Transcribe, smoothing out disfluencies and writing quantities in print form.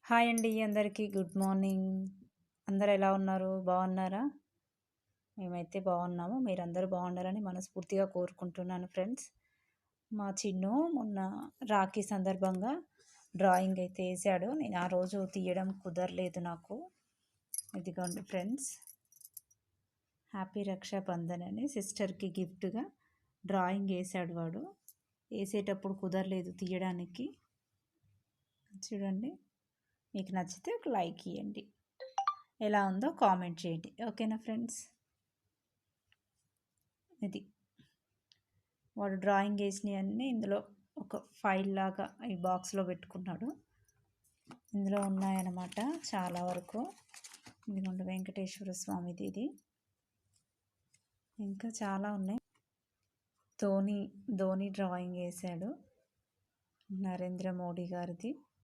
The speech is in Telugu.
హాయ్ అండి అందరికీ గుడ్ మార్నింగ్. అందరూ ఎలా ఉన్నారు? బాగున్నారా? మేమైతే బాగున్నాము. మీరందరూ బాగుండాలని మనస్ఫూర్తిగా కోరుకుంటున్నాను ఫ్రెండ్స్. మా చిన్ను మొన్న రాఖీ సందర్భంగా డ్రాయింగ్ అయితే వేసాడు. నేను ఆ రోజు తీయడం కుదరలేదు నాకు. ఇదిగోండి ఫ్రెండ్స్, హ్యాపీ రక్షాబంధన్ అని సిస్టర్కి గిఫ్ట్గా డ్రాయింగ్ వేసాడు వాడు. వేసేటప్పుడు కుదరలేదు తీయడానికి. చూడండి, మీకు నచ్చితే ఒక లైక్ ఇవ్వండి, ఎలా ఉందో కామెంట్ చేయండి. ఓకేనా ఫ్రెండ్స్? ఇది వాడు డ్రాయింగ్ వేసినవన్నీ ఇందులో ఒక ఫైల్ లాగా ఈ బాక్స్లో పెట్టుకున్నాడు. ఇందులో ఉన్నాయన్నమాట చాలా వరకు. ఇదిగోండి వెంకటేశ్వర స్వామిది ఇది, ఇంకా చాలా ఉన్నాయి. ధోని డ్రాయింగ్ వేశాడు, నరేంద్ర మోడీ గారిది.